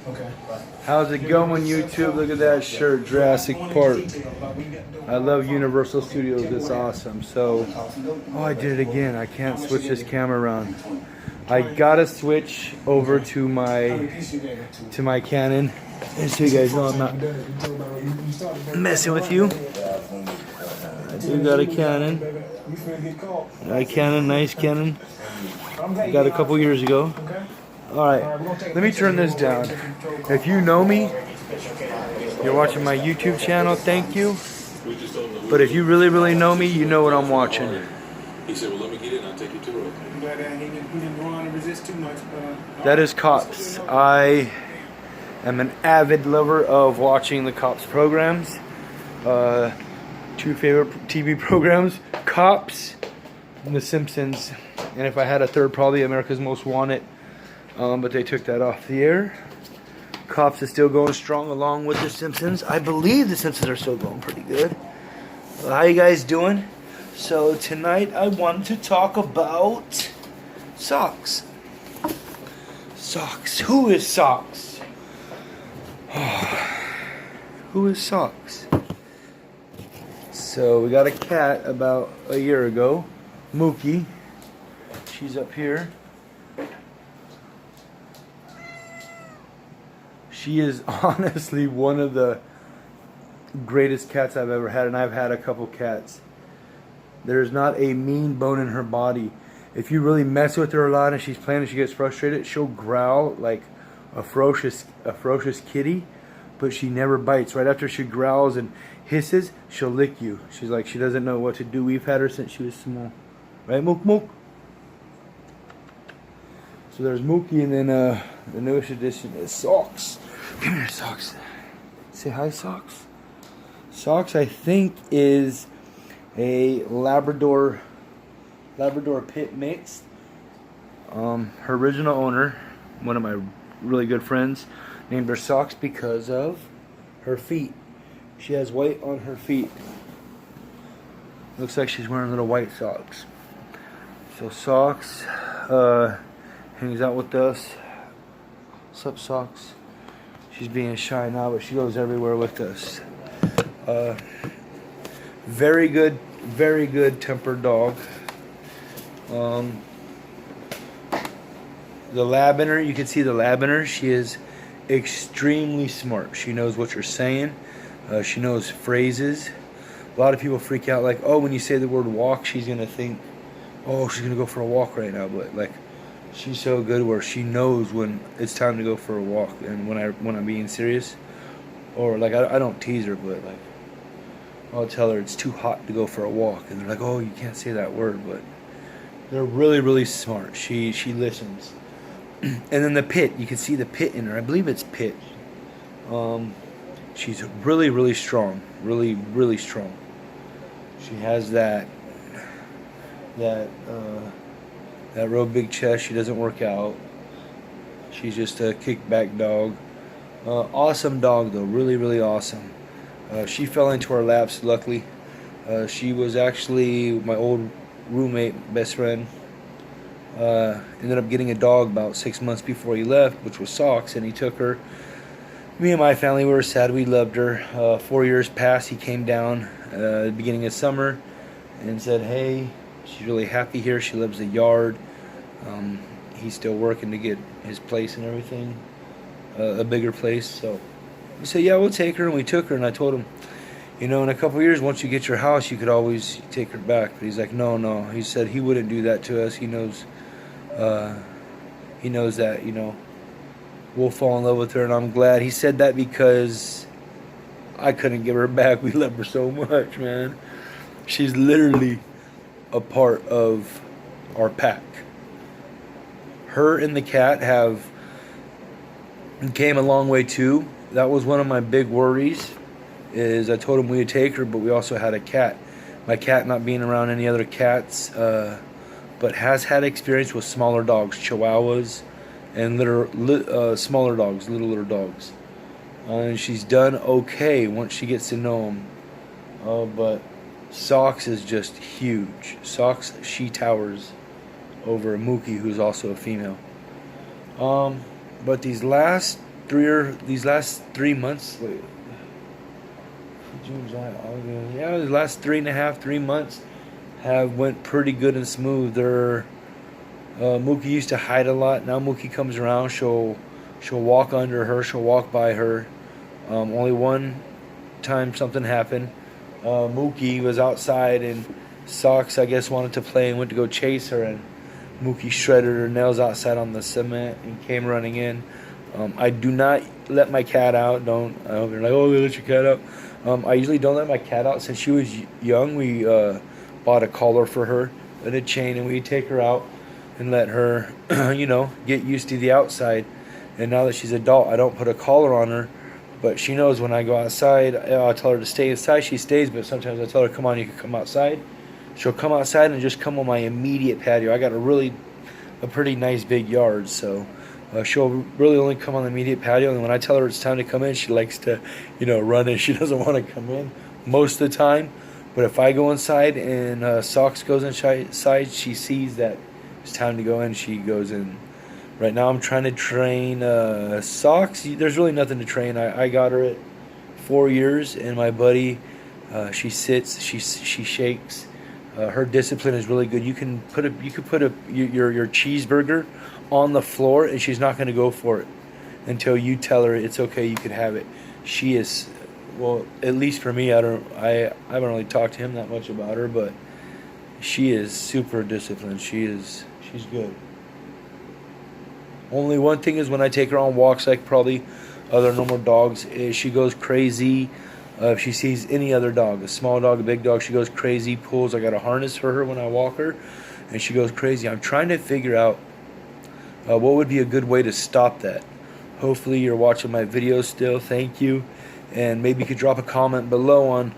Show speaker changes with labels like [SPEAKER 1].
[SPEAKER 1] Okay.
[SPEAKER 2] How's it going, YouTube? Look at that shirt, Jurassic Park. I love Universal Studios. It's awesome. So, oh, I did it again. I can't switch this camera around. I gotta switch over to my Canon. Just so you guys know I'm not messing with you. I do got a Canon. Nice Canon. Got a couple years ago. Alright, let me turn this down. If you know me, you're watching my YouTube channel, thank you. But if you really know me, you know what I'm watching.
[SPEAKER 3] He said, well, let me get in, I'll take you to it.
[SPEAKER 1] He didn't go on and resist too much.
[SPEAKER 2] That is Cops. I am an avid lover of watching the Cops programs. Two favorite TV programs, Cops and The Simpsons. And if I had a third, probably America's Most Wanted. But they took that off the air. Cops is still going strong along with The Simpsons. I believe The Simpsons are still going pretty good. How you guys doing? So tonight I wanted to talk about socks. Socks. Who is Socks? Who is Socks? So we got a cat about a year ago, Mookie. She's up here. She is honestly one of the greatest cats I've ever had, and I've had a couple cats. There's not a mean bone in her body. If you really mess with her a lot and she's playing and she gets frustrated, she'll growl like a ferocious kitty, but she never bites. Right after she growls and hisses, she'll lick you. She's like, she doesn't know what to do. We've had her since she was small. Right, Mook Mook? So there's Mookie, and then the newest addition is Socks. Come here, Socks. Say hi, Socks. Socks, I think, is a Labrador Pit mix. Her original owner, one of my really good friends, named her Socks because of her feet. She has white on her feet. Looks like she's wearing little white socks. So Socks hangs out with us. What's up, Socks? She's being shy now, but she goes everywhere with us. Very good tempered dog. The lab in her, you can see the lab in her. She is extremely smart. She knows what you're saying. She knows phrases. A lot of people freak out like, oh, when you say the word walk, she's gonna think, oh, she's gonna go for a walk right now. But like, she's so good where she knows when it's time to go for a walk, and when I'm being serious, or like I don't tease her, but like I'll tell her it's too hot to go for a walk, and they're like, oh, you can't say that word, but they're really smart. She listens. And then the pit, you can see the pit in her. I believe it's pit. She's really strong, really strong. She has that real big chest. She doesn't work out. She's just a kickback dog. Awesome dog though, really awesome. She fell into our laps, luckily. She was actually my old roommate, best friend. Ended up getting a dog about 6 months before he left, which was Socks, and he took her. Me and my family were sad. We loved her. 4 years passed. He came down at the beginning of summer and said, hey, she's really happy here. She loves the yard. He's still working to get his place and everything, a bigger place. So we said, yeah, we'll take her, and we took her. And I told him, you know, in a couple of years, once you get your house, you could always take her back. But he's like, no. He said he wouldn't do that to us. He knows that, you know, we'll fall in love with her, and I'm glad. He said that because I couldn't give her back. We love her so much, man. She's literally a part of our pack. Her and the cat came a long way too. That was one of my big worries, is I told him we would take her, but we also had a cat. My cat not being around any other cats, but has had experience with smaller dogs, Chihuahuas, and smaller dogs, littler dogs. And she's done okay once she gets to know them. But Socks is just huge. Socks, she towers over Mookie, who's also a female. But these last these last 3 months. Wait, June, July, August. Yeah, the last 3 months have went pretty good and smooth. Mookie used to hide a lot. Now Mookie comes around. She'll walk under her. She'll walk by her. Only one time something happened. Mookie was outside and Socks, I guess, wanted to play and went to go chase her, and Mookie shredded her nails outside on the cement and came running in. I do not let my cat out. Don't. I hope you're like, oh, they let your cat out. I usually don't let my cat out. Since she was young, we bought a collar for her and a chain, and we take her out and let her, get used to the outside. And now that she's adult, I don't put a collar on her. But she knows when I go outside, I tell her to stay inside. She stays, but sometimes I tell her, come on, you can come outside. She'll come outside and just come on my immediate patio. I got a pretty nice big yard, so she'll really only come on the immediate patio. And when I tell her it's time to come in, she likes to, run in. She doesn't want to come in most of the time. But if I go inside and Socks goes inside, she sees that it's time to go in. She goes in. Right now I'm trying to train Socks. There's really nothing to train. I got her at 4 years, and my buddy, she sits, she shakes. Her discipline is really good. You could put your cheeseburger on the floor, and she's not going to go for it until you tell her it's okay. You could have it. She is, well, at least for me. I haven't really talked to him that much about her, but she is super disciplined. She's good. Only one thing is when I take her on walks, like probably other normal dogs, is she goes crazy. If she sees any other dog, a small dog, a big dog, she goes crazy, pulls. I got a harness for her when I walk her, and she goes crazy. I'm trying to figure out what would be a good way to stop that. Hopefully you're watching my video still. Thank you. And maybe you could drop a comment below on